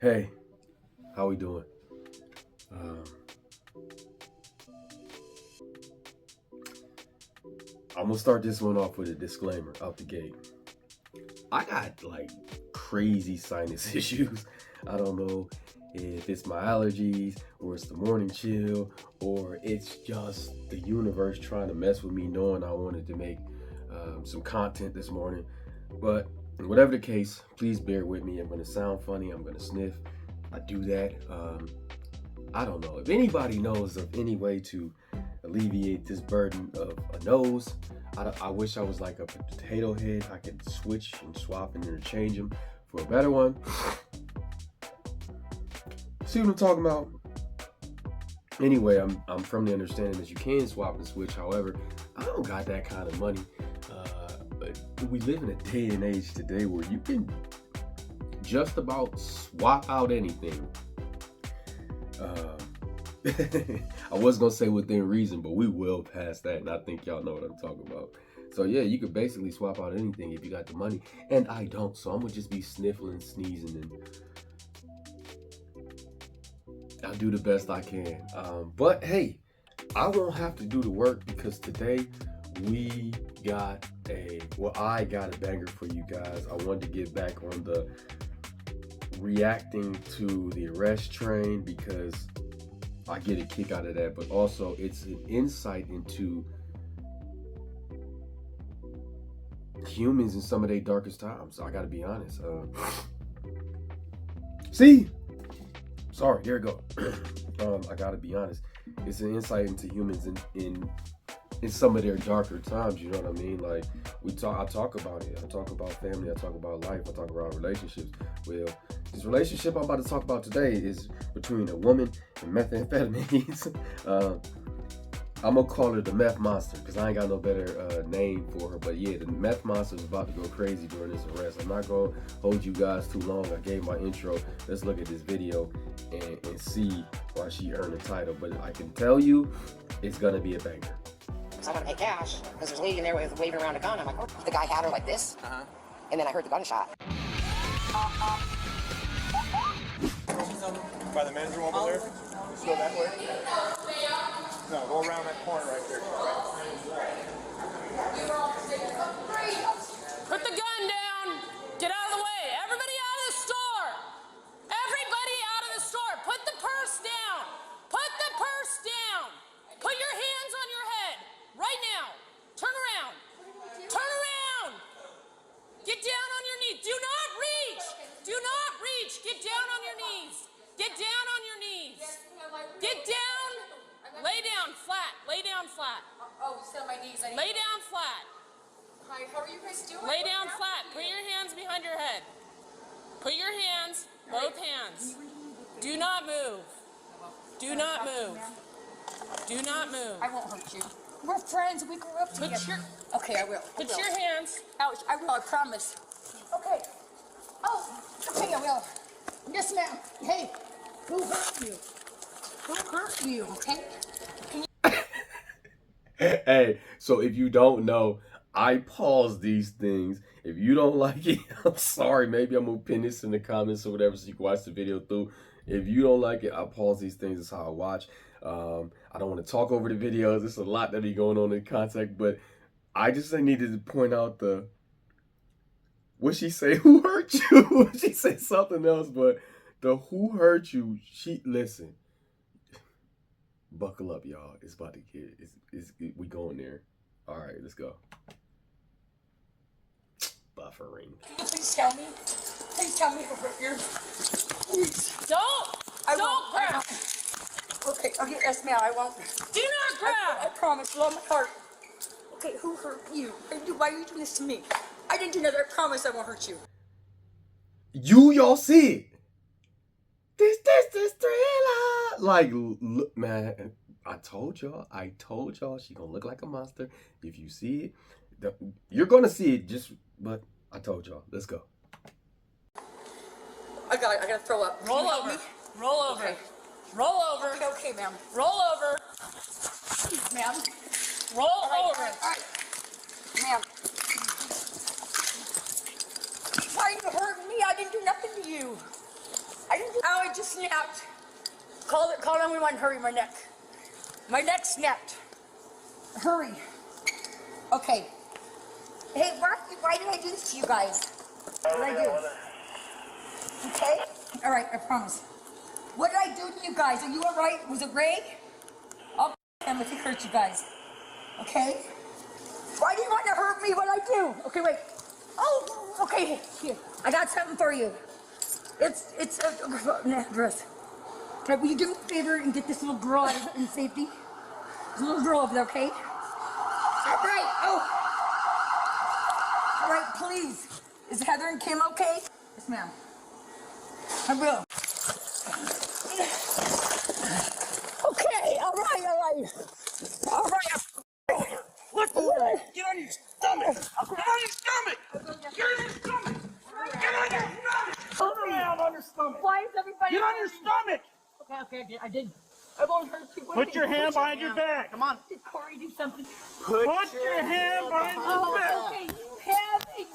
Hey, how we doing? Um, I'm gonna start this one off with a disclaimer out the gate. I got like crazy sinus issues. I don't know if it's my allergies or it's the morning chill or it's just the universe trying to mess with me knowing I wanted to make some content this morning. But whatever the case, please bear with me. I'm gonna sound funny. I'm gonna sniff. I do that. I don't know if anybody knows of any way to alleviate this burden of a nose. I wish I was like a potato head. I could switch and swap and interchange them for a better one. See what I'm talking about? Anyway, I'm from the understanding that you can swap and switch. However, I don't got that kind of money. But we live in a day and age today where you can just about swap out anything. I was gonna say within reason, but we will pass that, and I think y'all know what I'm talking about. So yeah, you could basically swap out anything if you got the money, and I don't, so I'm gonna just be sniffling, sneezing, and I'll do the best I can. But hey, I won't have to do the work because today I got a banger for you guys. I wanted to get back on the reacting to the arrest train because I get a kick out of that, but also it's an insight into humans in some of their darkest times. I gotta be honest. Sorry, there we go. I gotta be honest. It's an insight into humans in some of their darker times. You know what I mean? Like I talk about it. I talk about family. I talk about life. I talk about relationships. Well, this relationship I'm about to talk about today is between a woman and methamphetamines. I'm gonna call her the meth monster because I ain't got no better name for her. But yeah, the meth monster is about to go crazy during this arrest. I'm not gonna hold you guys too long. I gave my intro. Let's look at this video and see why she earned the title. But I can tell you, it's gonna be a banger. I want to pay cash because there's a lady in there waving around a gun. I'm like, oh, the guy had her like this, and then I heard the gunshot. By the men's room over there? Just go that way? No, go around that corner right there. Put the gun down. Get out of the way. Everybody out of the store. Everybody out of the store. Put the purse down. Put the purse down. Put your hands on your head. Right now. Turn around. Turn around. Get down on your knees. Do not reach. Do not reach. Get down on your knees. Get down on your knees. Get down. Lay down flat. Lay down flat. Oh, sit on my knees. Lay down flat. Hi, how are you guys doing? Lay down flat. Put your hands behind your head. Put your hands, both hands. Do not move. Do not move. Do not move. I won't hurt you. We're friends. We grew up together. Okay, I will. Put your hands. Ouch, I will, I promise. Okay. Oh, okay, I will. Yes, ma'am. Hey, who hurt you? Who hurt you, okay? Hey, so if you don't know, I pause these things. If you don't like it, I'm sorry. Maybe I'm gonna pin this in the comments or whatever so you can watch the video through. If you don't like it, I pause these things. That's how I watch. I don't want to talk over the videos. There's a lot that be going on in contact, but I just needed to point out what she say, who hurt you? She said something else, but the who hurt you, listen. Buckle up, y'all. It's about to get, we going there. All right, let's go. Buffering. Please tell me. Please tell me who hurt you. Please. Don't grab. Okay, yes, ma'am, I won't. Do not grab. I promise, love my heart. Okay, who hurt you? Why are you doing this to me? I didn't do nothing. I promise I won't hurt you. Y'all see it. This thriller. Like, look, man, I told y'all she gonna look like a monster. If you see it, you're gonna see it, but I told y'all. Let's go. I gotta throw up. Roll over. Roll over. Okay. Roll over. Okay, ma'am. Roll over. Ma'am. Roll over. All right. Ma'am. Why are you hurting me? I didn't do nothing to you. I didn't do snapped. Call 911, hurry, my neck. My neck snapped. Hurry. Okay. Hey, why did I do this to you guys? What did I do? Okay? All right, I promise. What did I do to you guys? Are you all right? Was it Ray? I'll him if he hurt you guys. Okay? Why do you want to hurt me? What did I do? Okay, wait. Oh, okay. Here, I got something for you. It's an address. Right, will you do me a favor and get this little girl out in safety? There's a little girl over there, okay? All right. Oh. All right, please. Is Heather and Kim okay? Yes, ma'am. I will. Okay, all right. All right. What the? Get on your stomach! Get on your stomach! Get on your stomach! Get on your stomach! Turn around on your stomach! Why is everybody... Get on your stomach! Okay, I did. I won't hurt you. Put your hand behind your back. Come on. Did Corey do something? Put your hand behind your back. Okay,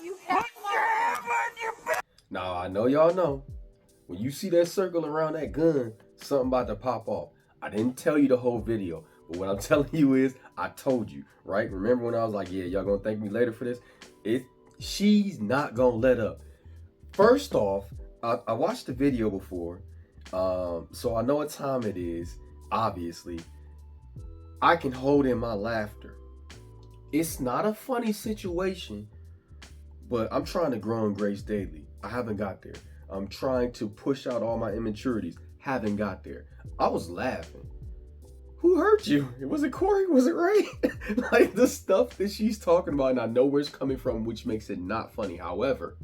you have Put your hand behind your back. Now, I know y'all know, when you see that circle around that gun, something about to pop off. I didn't tell you the whole video, but what I'm telling you is, I told you, right? Remember when I was like, yeah, y'all gonna thank me later for this? She's not gonna let up. First off, I watched the video before, so I know what time it is, obviously. I can hold in my laughter. It's not a funny situation, but I'm trying to grow in grace daily. I haven't got there. I'm trying to push out all my immaturities. Haven't got there. I was laughing. Who hurt you? Was it Corey? Was it Ray? Like the stuff that she's talking about, and I know where it's coming from, which makes it not funny. However,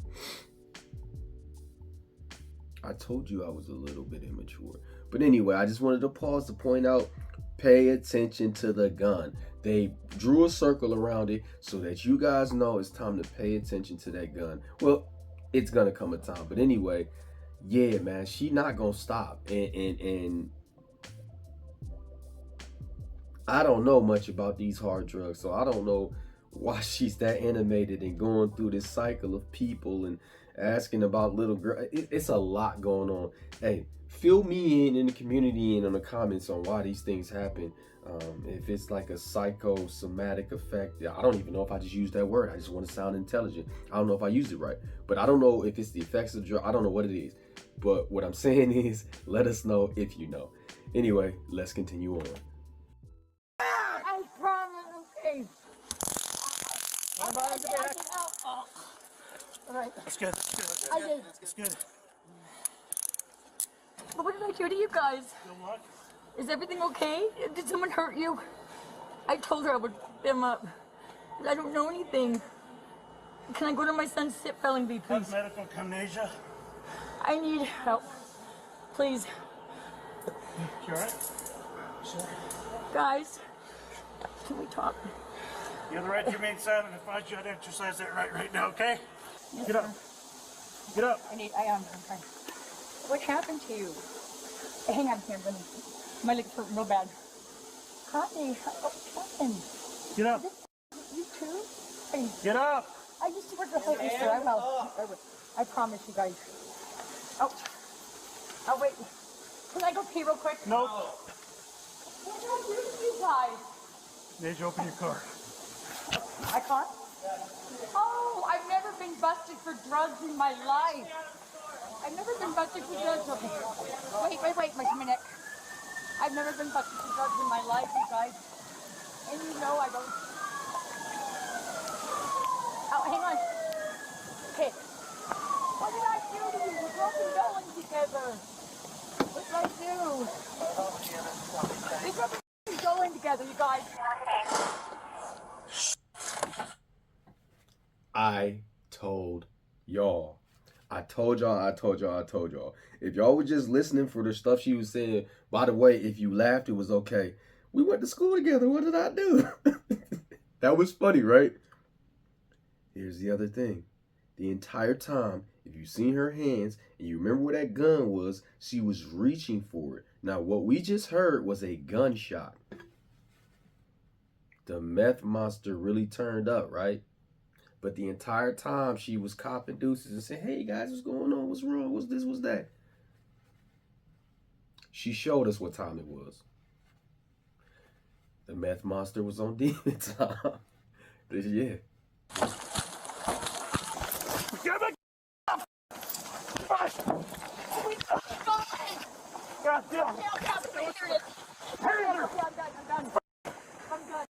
I told you I was a little bit immature. But anyway, I just wanted to pause to point out, pay attention to the gun. They drew a circle around it so that you guys know it's time to pay attention to that gun. Well, it's gonna come a time. But anyway, yeah, man, she not gonna stop. And I don't know much about these hard drugs, so I don't know why she's that animated and going through this cycle of people and asking about little girl. It's a lot going on. Hey, fill me in the community and in the comments on why these things happen. If it's like a psychosomatic effect, I don't even know if I just used that word. I just want to sound intelligent. I don't know if I used it right, but I don't know if it's the effects of the drug. I don't know what it is, but what I'm saying is, let us know if you know. Anyway, let's continue on. I promise, okay. All right. That's good. I did. That's good. But what did I do to you guys? Good luck. Is everything okay? Did someone hurt you? I told her I would pick them up. But I don't know anything. Can I go to my son's felony, please? Medical amnesia. I need help. Please. You alright? Sure. Guys, can we talk? You have the right to remain silent and advise you how to exercise that right now, okay? Yes, Get up. Get up. I am. I'm fine. What happened to you? Hang on here, buddy. My legs hurt real bad. Connie, what happened? Get up. You too? Get up. I used to work at Hope Easter. I will. I promise you guys. Oh, wait. Can I go pee real quick? Nope. What did I do to you guys? Need you open your car. I can't? Oh, I've never been busted for drugs in my life. I've never been busted for drugs. Okay. Wait, my neck. I've never been busted for drugs in my life, you guys. And you know I don't. Oh, hang on. Okay. What did I do to you? We're broken going together. What did I do? We're broken going together, you guys. I told y'all. I told y'all. If y'all were just listening for the stuff she was saying, by the way, if you laughed, it was okay. We went to school together. What did I do? That was funny, right? Here's the other thing. The entire time, if you seen her hands and you remember where that gun was, she was reaching for it. Now, what we just heard was a gunshot. The meth monster really turned up, right? But the entire time she was copping deuces and saying, hey guys, what's going on? What's wrong? What's this? What's that? She showed us what time it was. The meth monster was on demon time. Yeah. God damn. I'm done.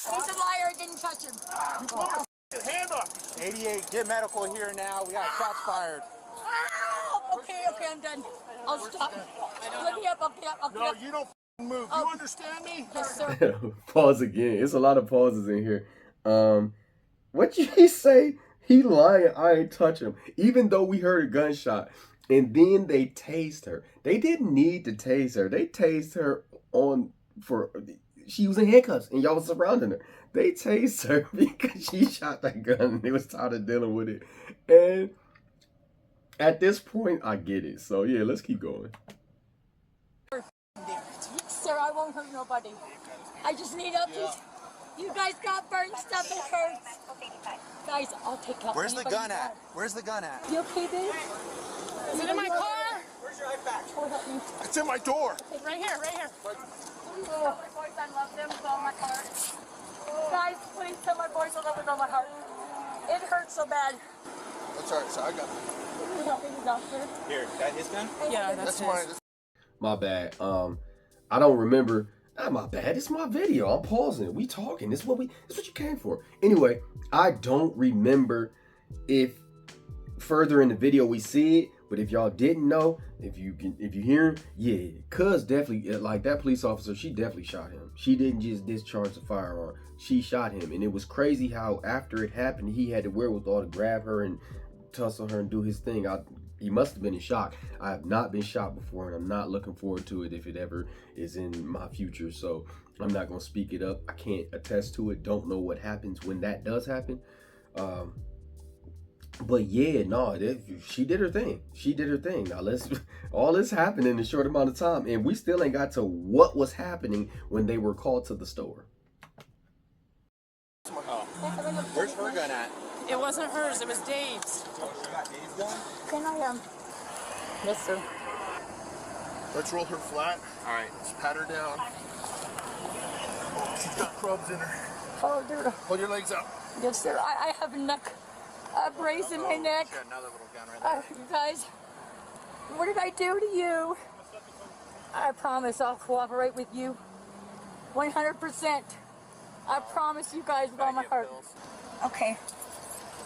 He's a liar. I didn't touch him. Hand up. 88, get medical here now. We got shots fired. Okay, I'm done. I'll stop. Let me up. I'll get up. No, you don't move. You understand me? Yes, sir. Pause again. It's a lot of pauses in here. What you say? He lying. I ain't touch him. Even though we heard a gunshot. And then they tased her. They didn't need to tase her. They tased her she was in handcuffs and y'all was surrounding her. They tased her because she shot that gun and they was tired of dealing with it. And at this point, I get it. So yeah, let's keep going. Sir, I won't hurt nobody. I just need help. You guys got burned stuff. It hurts. Guys, I'll take help. Where's the gun at? Where's the gun at? You okay, babe? Is it in my car? Where's your iPad? Oh, help me. It's in my door. Right here, right here. Oh, my boys, I love them with all my heart. Guys, please tell my boys I love them with all my heart. It hurts so bad. That's all right, so I got it. Can you help me, doctor? Here, that his gun? Yeah, That's his. mine. My bad. I don't remember. Not my bad. It's my video. I'm pausing. We talking. This is what you came for. Anyway, I don't remember if further in the video we see it, but if y'all didn't know, if you hear him, yeah, cuz definitely, like that police officer, she definitely shot him. She didn't just discharge the firearm. She shot him, and it was crazy how after it happened, he had the wherewithal to grab her and tussle her and do his thing. He must have been in shock. I have not been shot before, and I'm not looking forward to it if it ever is in my future. So I'm not gonna speak it up. I can't attest to it. Don't know what happens when that does happen. But yeah, no, she did her thing. She did her thing. Now all this happened in a short amount of time, and we still ain't got to what was happening when they were called to the store. Oh. Where's her gun at? It wasn't hers, it was Dave's. Oh, she got Dave's gun? Can I, Yes, sir. Let's roll her flat. All right, let's pat her down. Oh, she's got crubs in her. Oh, dude. Hold your legs up. Yes, sir. I have a brace in my neck. She got another little gun right there. You guys, what did I do to you? I promise I'll cooperate with you 100%. I promise you guys with all my heart. Okay.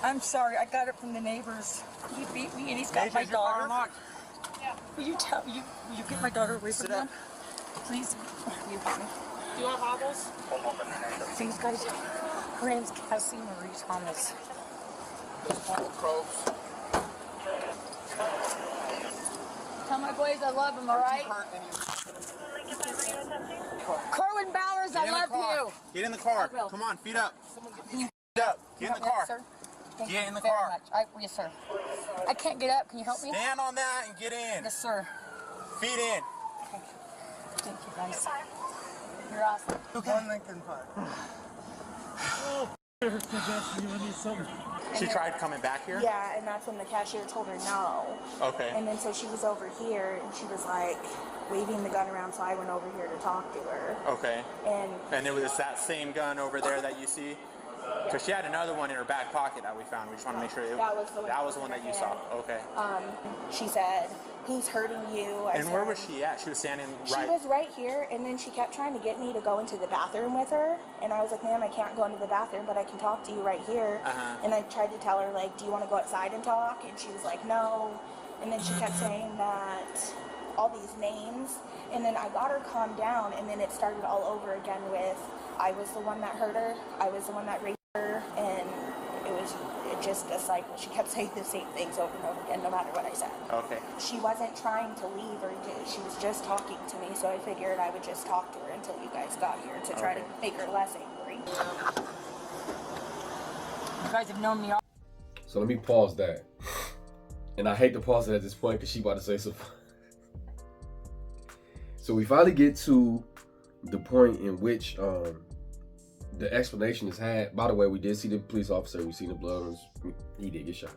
I'm sorry. I got it from the neighbors. He beat me and he's got my daughter. Yeah. Will you get my daughter away from him? Please. Will you get me? Do you want hobbles? Please, guys. Her name's Cassie Marie Thomas. Crubs. Tell my boys I love them, all right? Corwin Bowers, I love you. Get in the car. I will. Come on, feet up. Feet up. Get in the car. Sir. Thank Get you in the very car. much. Yes, sir. I can't get up. Can you help me? Stand on that and get in. Yes, sir. Feet in. Thank you, guys. You're awesome. One Lincoln Park. She tried coming back here? Yeah, and that's when the cashier told her no. Okay. And then so she was over here, and she was like waving the gun around, so I went over here to talk to her. Okay. And it was that same gun over there that you see? Because she had another one in her back pocket that we found. We just want to make sure That was the one that you saw. Okay. she said, "Who's hurting you?" And where was she at? She was standing right. She was right here, and then she kept trying to get me to go into the bathroom with her, and I was like, "Ma'am, I can't go into the bathroom, but I can talk to you right here." And I tried to tell her, like, "Do you want to go outside and talk?" And she was like, "No." And then she kept saying that all these names, and then I got her calmed down, and then it started all over again with, I was the one that hurt her, I was the one that raped her, and it just a cycle. She kept saying the same things over and over again, no matter what I said. Okay. She wasn't trying to leave, or she was just talking to me, so I figured I would just talk to her until you guys got here to try to make her less angry. You guys have known me all. So let me pause that. And I hate to pause it at this point because she about to say something. So we finally get to the point in which the explanation is had. By the way, we did see the police officer. We seen the blood. He did get shot.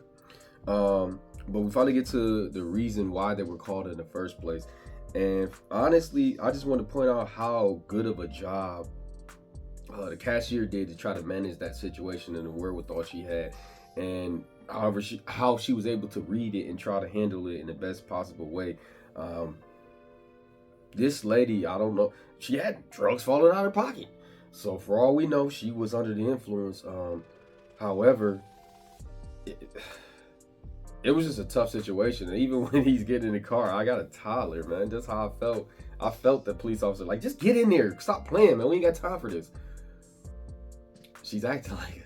But we finally get to the reason why they were called in the first place. And honestly, I just want to point out how good of a job the cashier did to try to manage that situation and the wherewithal she had. And how she was able to read it and try to handle it in the best possible way. This lady, I don't know, she had drugs falling out of her pocket. So for all we know, she was under the influence. However, it was just a tough situation. And even when he's getting in the car, I got a toddler, man. That's how I felt. I felt the police officer like, just get in there. Stop playing, man. We ain't got time for this. She's acting like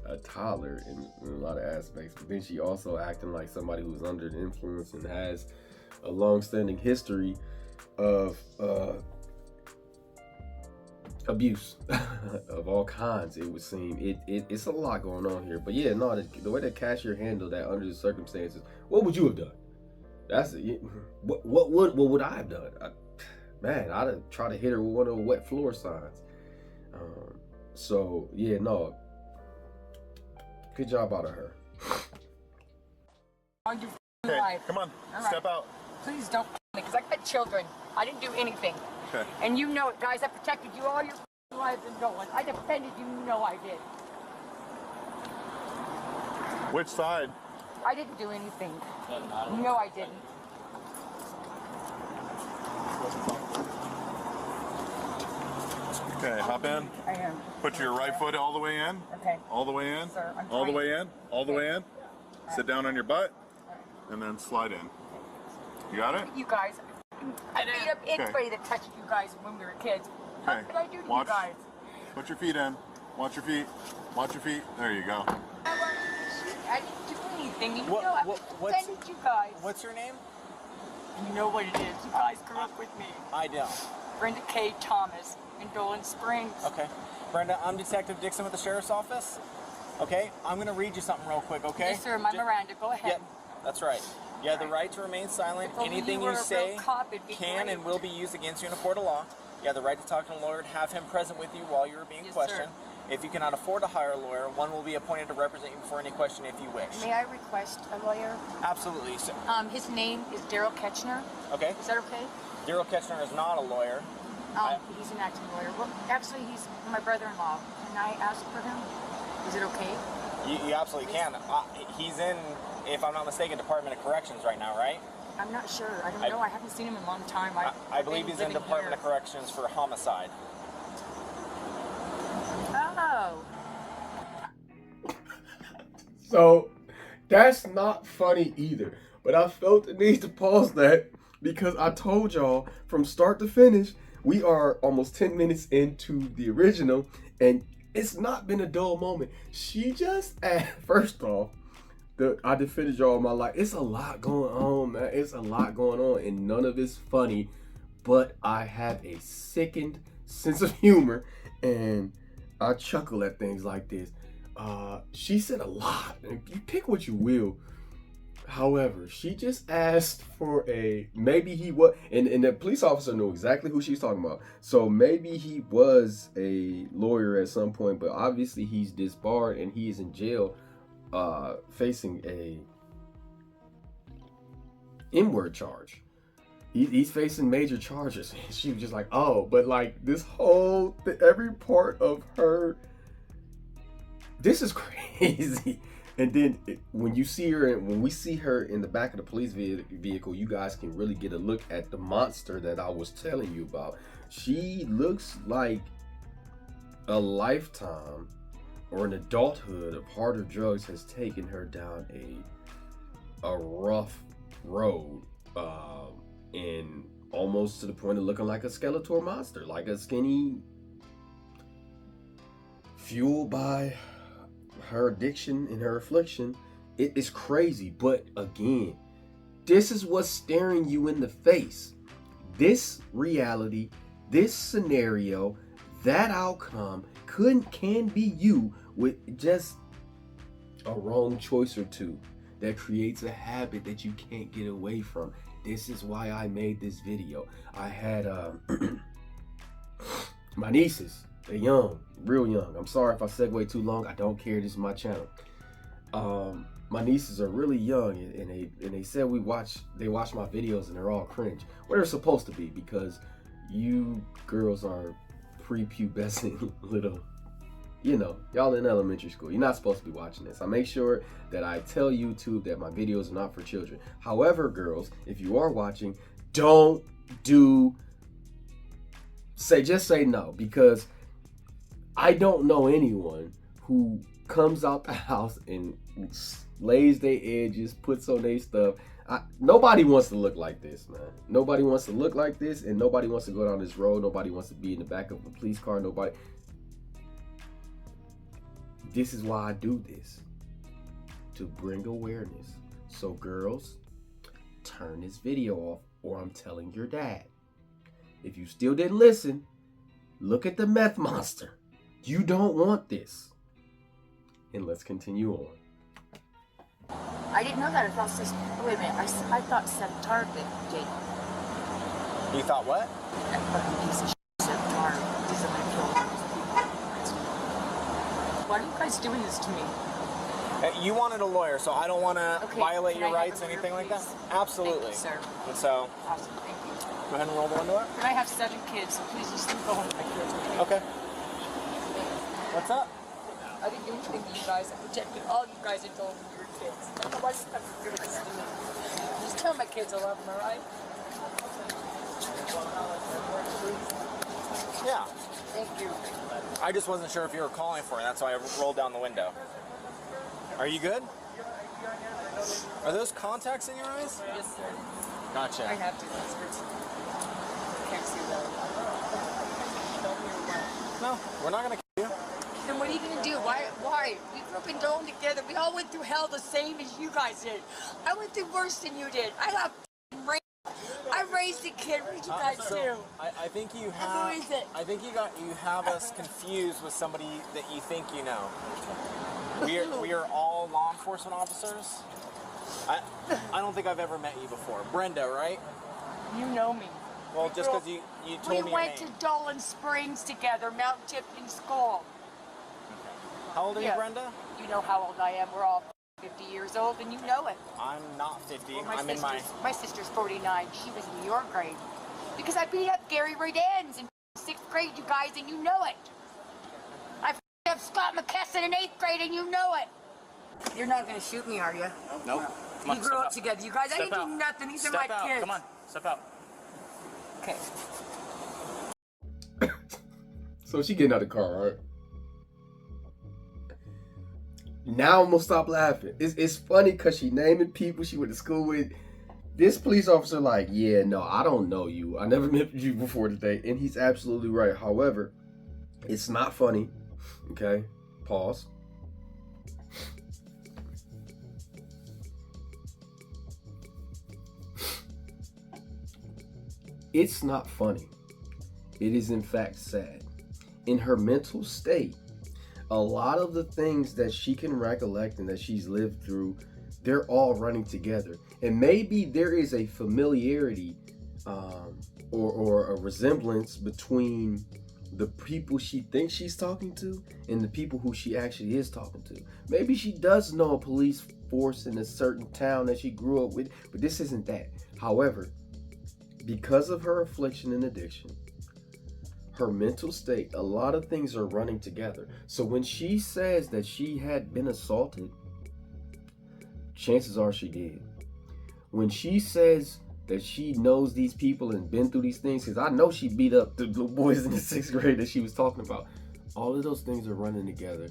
a toddler in a lot of aspects. But then she also acting like somebody who's under the influence and has a long-standing history of abuse of all kinds. It would seem it's a lot going on here. But yeah, no, the way the cashier handled that under the circumstances, what would you have done? That's it. What would I have done? I'd have tried to hit her with one of the wet floor signs. So yeah, no, good job out of her. On your Okay, life. come on, All step right. out. Please don't, because I got children. I didn't do anything. Okay. And you know it, guys. I protected you all your lives and going. I defended you. You know I did. Which side? I didn't do anything. No, I didn't. Okay, hop in. I am. Put your right foot all the way in. Okay. All the way in. Sir, I'm all the trying. way in. All the way in. Sit down on your butt, and then slide in. You got it? You guys, I beat up anybody that touched you guys when we were kids. Okay. What did I do to Watch. you guys? Put your feet in. Watch your feet. Watch your feet. There you go. I didn't do anything. You What- know I what- defended you guys. What's your name? You know what it is. You guys grew up with me. I don't. Brenda K. Thomas in Dolan Springs. Okay. Brenda, I'm Detective Dixon with the Sheriff's Office. Okay? I'm going to read you something real quick, okay? Yes, sir. My Miranda. Go ahead. Yep, that's right. You have the right to remain silent. If only Anything you were you a say real cop, it'd be can great. and will be used against you in a court of law. You have the right to talk to a lawyer and have him present with you while you're being Yes, questioned. sir. If you cannot afford to hire a lawyer, one will be appointed to represent you before any question if you wish. May I request a lawyer? Absolutely. So, His name is Daryl Ketchner. okay. Is that okay? Daryl Ketchner is not a lawyer. He's an acting lawyer. Well, actually, he's my brother-in-law. Can I ask for him? Is it okay? You absolutely can. He's in, if I'm not mistaken, Department of Corrections right now, right? I'm not sure. I don't know. I haven't seen him in a long time. I believe he's in Department of Corrections for homicide. Oh. So that's not funny either. But I felt the need to pause that because I told y'all from start to finish, we are almost 10 minutes into the original, and it's not been a dull moment. She just, first off, I defended y'all my life. It's a lot going on, man. It's a lot going on, and none of it's funny. But I have a sickened sense of humor, and I chuckle at things like this. She said a lot. You pick what you will. However, she just asked for maybe he was, and the police officer knew exactly who she's talking about. So maybe he was a lawyer at some point, but obviously he's disbarred and he is in jail, facing a N-word charge. He's facing major charges. And she was just like, oh, but like this whole, every part of her, this is crazy. And then when we see her in the back of the police vehicle, you guys can really get a look at the monster that I was telling you about. She looks like a lifetime or an adulthood of harder drugs has taken her down a rough road, and almost to the point of looking like a Skeletor monster, like a skinny, fueled by her addiction and her affliction. It is crazy, but again, this is what's staring you in the face. This reality, this scenario, that outcome can be you with just a wrong choice or two that creates a habit that you can't get away from. This is why I made this video. I had my nieces. They're young, real young. I'm sorry if I segue too long. I don't care. This is my channel. my nieces are really young, and they said they watch my videos and they're all cringe. Well, they're supposed to be, because you girls are prepubescent little, you know, y'all in elementary school. You're not supposed to be watching this. I make sure that I tell YouTube that my videos are not for children. However, girls, if you are watching, just say no, because I don't know anyone who comes out the house and lays their edges, puts on their stuff. Nobody wants to look like this, man. Nobody wants to look like this, and nobody wants to go down this road. Nobody wants to be in the back of a police car. Nobody. This is why I do this, to bring awareness. So girls, turn this video off, or I'm telling your dad. If you still didn't listen, look at the meth monster. You don't want this. And let's continue on. I didn't know that. I thought this. Wait a minute. I thought Seth Target did. You thought what? That fucking piece of shit, Seth Target. He's a mental. Why are you guys doing this to me? You wanted a lawyer, so I don't want to violate Can your I have rights, a lawyer, anything like that. please? Absolutely. Thank you, sir. And so, Awesome. Thank you. go ahead and roll the window up. And I have 7 kids, so please just leave go home with my kids, okay? Okay. What's up? I didn't do anything to you guys. I protected all you guys and told me you were kids. I don't know why you guys are doing this to me. Just tell my kids I love them, alright? Yeah. Thank you. I just wasn't sure if you were calling for it. That's why I rolled down the window. Are you good? Are those contacts in your eyes? Yes, sir. Gotcha. I have to. Can't see that. No, we're not gonna kill you. Then what are you gonna do? Why? We grew up in Dome together. We all went through hell the same as you guys did. I went through worse than you did. I got raped. I raised a kid. What did you guys do? I think you have. Who is it? I think you have us confused with somebody that you think you know. We are all law enforcement officers. I don't think I've ever met you before. Brenda, right? You know me. Well, just because you told me your We went to name. Dolan Springs together, Mount Tipton School. How old are you, Brenda? You know how old I am. We're all 50 years old, and you know it. I'm not 50. Well, I'm in my... My sister's 49. She was in your grade. Because I beat up Gary Redens in 6th grade, you guys, and you know it. I beat up Scott McKesson in 8th grade, and you know it. You're not going to shoot me, are you? Nope. Come on, We grew up together, you guys. I didn't do nothing. These are my kids. Come on, step out. Okay. So she getting out of the car, right? Now I'm gonna stop laughing. It's funny because she naming people she went to school with. This police officer like, yeah, no, I don't know you. I never met you before today. And he's absolutely right. However, it's not funny. Okay? Pause. It's not funny. It is in fact sad. In her mental state, a lot of the things that she can recollect and that she's lived through, they're all running together. And maybe there is a familiarity or a resemblance between the people she thinks she's talking to and the people who she actually is talking to. Maybe she does know a police force in a certain town that she grew up with, but this isn't that. However, because of her affliction and addiction, her mental state, a lot of things are running together. So when she says that she had been assaulted, chances are she did. When she says that she knows these people and been through these things, because I know she beat up the little boys in the 6th grade that she was talking about. All of those things are running together,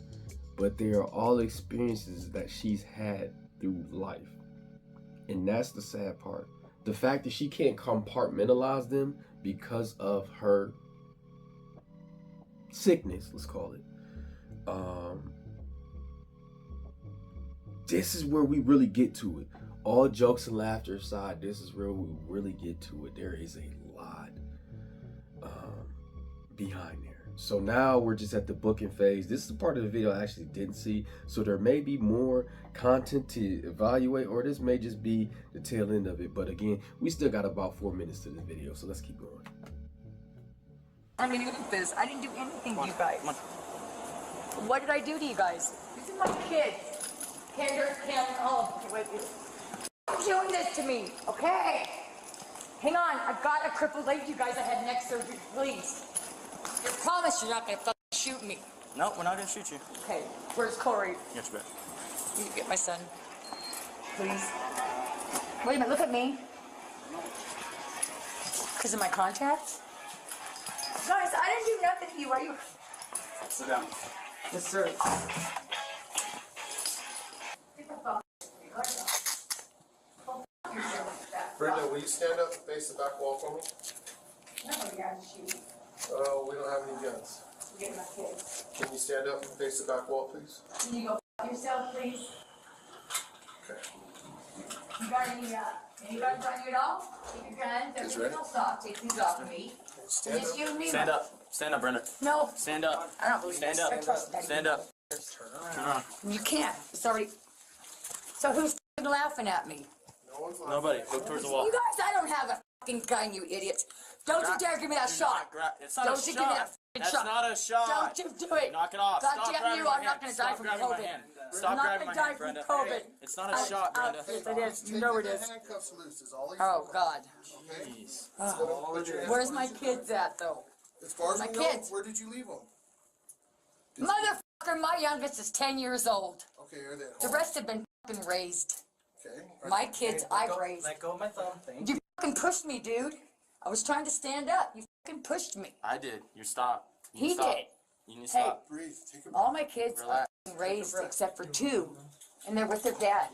but they are all experiences that she's had through life. And that's the sad part. The fact that she can't compartmentalize them because of her sickness, let's call it. This is where we really get to it. All jokes and laughter aside, this is where we really get to it. There is a lot behind there. So now we're just at the booking phase. This is the part of the video I actually didn't see. So there may be more content to evaluate, or this may just be the tail end of it. But again, we still got about 4 minutes to the video, so let's keep going. I mean, look at this. I didn't do anything to you guys. What did I do to you guys? These are my kids. Oh, wait. You're doing this to me, okay? Hang on, I've got a crippled leg, you guys. I had neck surgery, please. I promise you're not gonna fucking shoot me. No, we're not gonna shoot you. Okay, where's Corey? Get your back. You get my son, please. Wait a minute, look at me. Because of my contacts? Guys, I didn't do nothing to you. Are you? Sit down. Yes, sir. Brenda, will you stand up and face the back wall for me? Nobody has to shoot. Oh, we don't have any guns. Get my kids. Can you stand up and face the back wall, please? Can you go f yourself, please? Okay. You got any guns on you at all? Take your guns. Everything else off. Take these off of me. Stand Just up. you and me. Stand up. Stand up, Brenda. No, Stand up. I don't believe Stand this. up. I trust that. Stand up. Turn around. You can't. It's already. So who's f***ing laughing at me? No one's laughing. Nobody. Look towards the wall. You guys, I don't have a f***ing gun, you idiots. Don't you dare give me that shot. It's not Don't a you give me that shot. f***ing That's shot. not a shot. Don't you do it. Knock it off. God Stop damn grabbing you, my I'm not hand. going to die Stop from grabbing my COVID. hand. I'm Stop not grabbing going my to die hand, from Brenda. COVID. It's not a shot, Brenda. Yes, it is. You know it is. Handcuffs loose is all he's Oh, doing. God. Okay? Jeez. Put your hands Where's where my you live. kids at, though? As far as my we know, kids? where did you leave them? Motherfucker, my youngest is 10 years old. Okay, are they at The home? rest have been fucking raised. Okay. My kids, I've raised. Let go of my thumb. Thank You fucking pushed me, dude. I was trying to stand up. You fucking pushed me. I did. You stop. You He stop. did. You need to Hey. stop. Breathe. Take a breath. All my kids are Relax. fucking raised except for 2. And they're with their dad.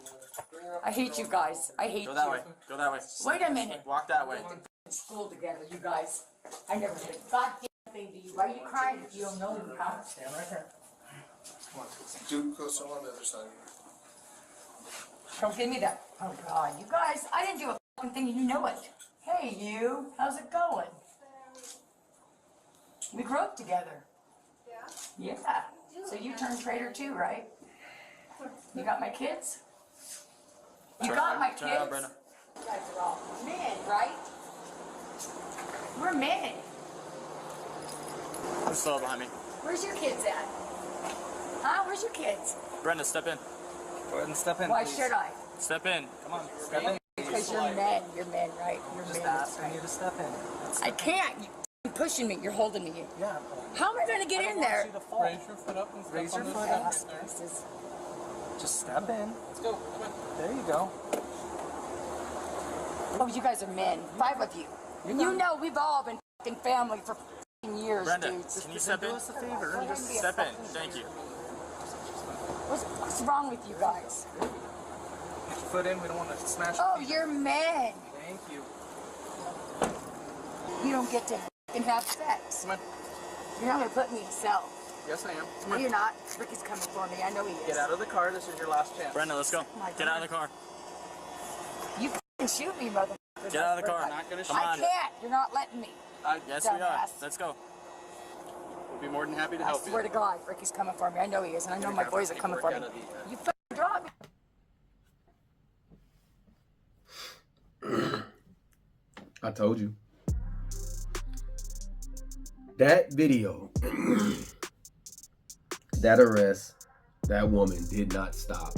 I hate you guys. I hate Go that you. way. Go that way. Wait a minute. Walk that way. In school together, you guys. I never did a goddamn thing to you. Why are you crying if you don't know me, huh? Stand right there. Come on. Do closer on the other side. Don't give me that. Oh, God. You guys, I didn't do a fucking thing. You know it. Hey, you. How's it going? We grew up together. Yeah? Yeah. So you turned traitor too, right? You got my kids? You got my Turn around, kids? Brenda. You guys are all men, right? We're men. Who's still behind me? Where's your kids at? Huh? Where's your kids? Brenda, step in. Go ahead and step in, Why please. should I? Step in. Come on, step in. Because you're men. You're men, right? You're Just men. That's asking right. you to step in. I can't. You're pushing me. You're holding me. Yeah. How am I going to get in there? Raise your foot up and Raise your foot up. This is- Just step in. Let's go. Come on. There you go. Oh, you guys are men. 5 of you. And you know we've all been fucking family for fucking years, Brenda, dudes. can you step in? Do us a favor and just Step in. Thank you. What's wrong with you guys? get your foot in. We don't want to smash Oh, your feet. you're men. Thank you. You don't get to fucking have sex. Come on. You're not going to put me in a cell. Yes, I am. Come No, on. you're not. Ricky's coming for me. I know he is. Get out of the car. This is your last chance. Brenda, let's go. My Get out of the car. You fucking shoot me, motherfucker. Get out of the car. We're not gonna Come shoot. on. I can't. You're not letting me. Yes, we are. Dumbass. Let's go. We'll be more than happy to I help you. swear to God, Ricky's coming for me. I know he is, and I know my boys are coming for me. You fucking drop me. I told you. That video, that arrest, that woman did not stop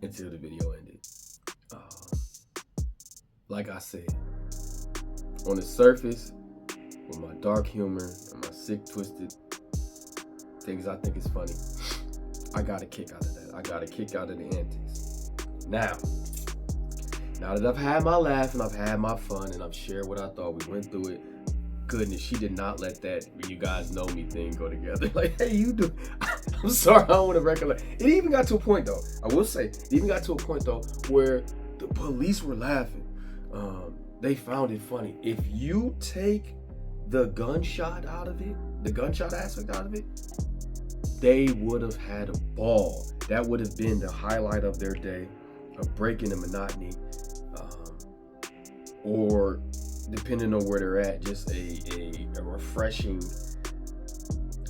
until the video ended. Like I said, on the surface, with my dark humor and my sick, twisted things I think is funny, I got a kick out of that. I got a kick out of the antics. Now that I've had my laugh and I've had my fun and I've shared what I thought, we went through it. Goodness, she did not let that "you guys know me" thing go together. Like, hey, you do. I'm sorry, I don't want to recollect. It even got to a point, though. I will say, it even got to a point, though, where the police were laughing. They found it funny. If you take the gunshot out of it, the gunshot aspect out of it, they would have had a ball. That would have been the highlight of their day, of breaking the monotony, or depending on where they're at, just a refreshing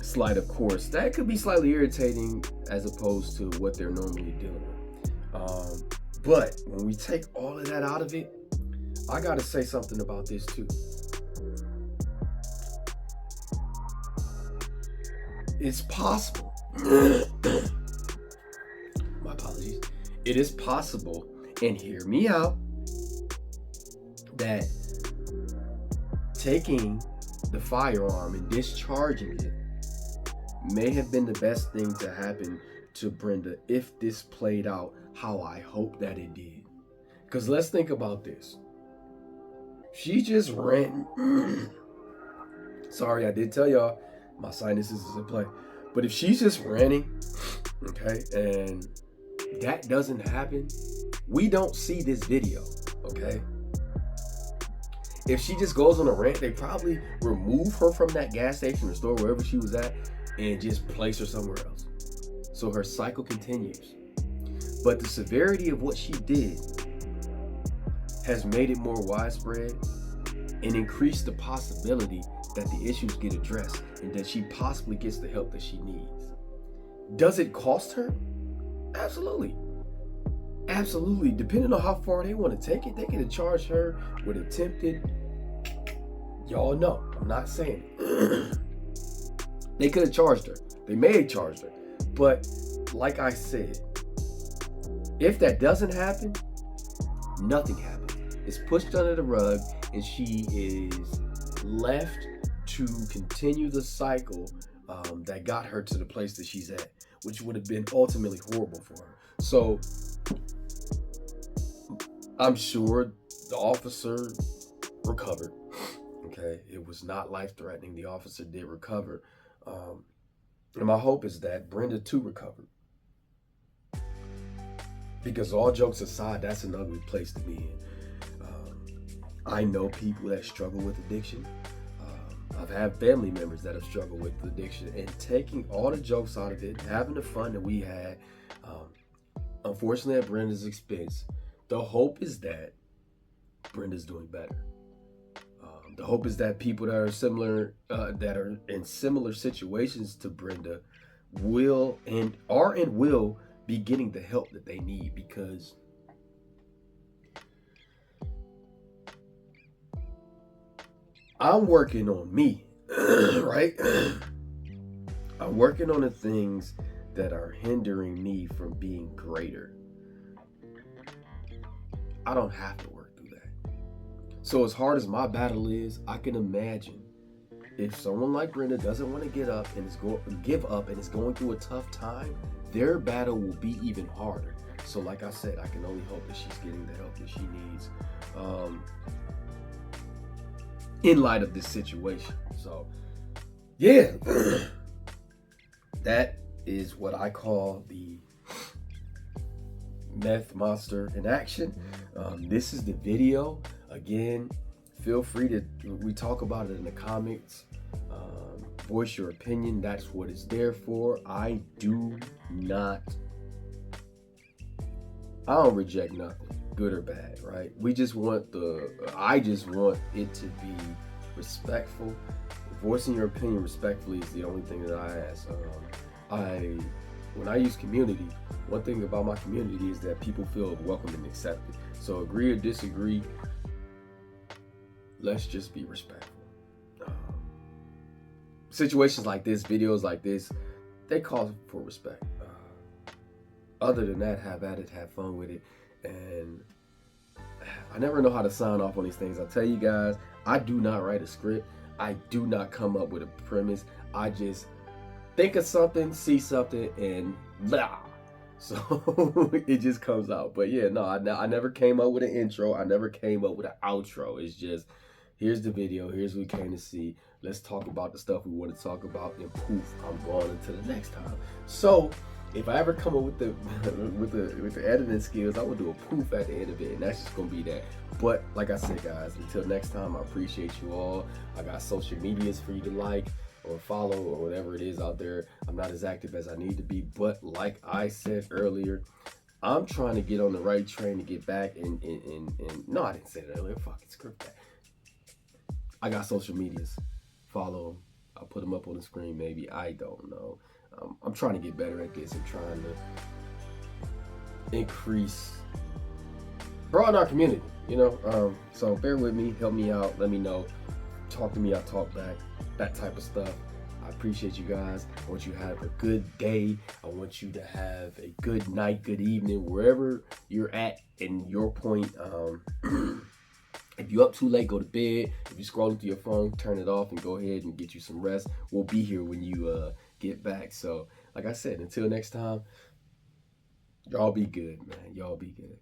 slight of course. That could be slightly irritating as opposed to what they're normally dealing with. But when we take all of that out of it, I gotta say something about this too. It's possible. My it is possible, and hear me out, that taking the firearm and discharging it may have been the best thing to happen to Brenda if this played out how I hope that it did. Because let's think about this. She just ran. Sorry, I did tell y'all my sinuses is in play. But if she's just ranting, okay, and that doesn't happen, we don't see this video, okay? If she just goes on a rant, they probably remove her from that gas station or store, wherever she was at, and just place her somewhere else. So her cycle continues. But the severity of what she did has made it more widespread and increased the possibility that the issues get addressed and that she possibly gets the help that she needs. Does it cost her? Absolutely. Absolutely. Depending on how far they want to take it, they can charge her with attempted. Y'all know, I'm not saying it. They could have charged her. They may have charged her. But like I said, if that doesn't happen, nothing happens. It's pushed under the rug and she is left to continue the cycle that got her to the place that she's at, which would have been ultimately horrible for her. So I'm sure the officer recovered. Okay, it was not life-threatening. The officer did recover. And my hope is that Brenda too recovered. Because all jokes aside, that's an ugly place to be in. I know people that struggle with addiction. I've had family members that have struggled with addiction, and taking all the jokes out of it, having the fun that we had, unfortunately at Brenda's expense, the hope is that Brenda's doing better. The hope is that people that are similar, that are in similar situations to Brenda, will be getting the help that they need, because I'm working on me, right? I'm working on the things that are hindering me from being greater. I don't have to work through that. So as hard as my battle is, I can imagine if someone like Brenda doesn't want to give up and is going through a tough time, their battle will be even harder. So like I said, I can only hope that she's getting the help that she needs in light of this situation. So yeah, that is what I call the meth monster in action. This is the video. Again, feel free to, we talk about it in the comments. Voice your opinion. That's what it's there for. I don't reject nothing, good or bad, right? I just want it to be respectful. Voicing your opinion respectfully is the only thing that I ask. When I use community, one thing about my community is that people feel welcome and accepted. So agree or disagree, let's just be respectful. Situations like this, videos like this, they call for respect. Other than that, have at it, have fun with it. And I never know how to sign off on these things. I'll tell you guys, I do not write a script. I do not come up with a premise. I just think of something, see something, and blah. So it just comes out. But yeah, no, I never came up with an intro. I never came up with an outro. It's just, here's the video. Here's what we came to see. Let's talk about the stuff we want to talk about, and poof, I'm going into the next time. So if I ever come up with the editing skills, I will do a poof at the end of it, and that's just gonna be that. But like I said, guys, until next time, I appreciate you all. I got social medias for you to like or follow or whatever it is out there. I'm not as active as I need to be, but like I said earlier, I'm trying to get on the right train to get back and no, I didn't say that earlier. Fucking script that. I got social medias. Follow them. I'll put them up on the screen maybe. I don't know. I'm trying to get better at this. I'm trying to increase, broaden our community, you know? So bear with me, help me out, let me know, talk to me, I'll talk back, that type of stuff. I appreciate you guys. I want you to have a good day. I want you to have a good night, good evening, wherever you're at in your point. If you're up too late, go to bed. If you're scrolling through your phone, turn it off and go ahead and get you some rest. We'll be here when you get back. So, like I said, until next time, y'all be good, man. Y'all be good.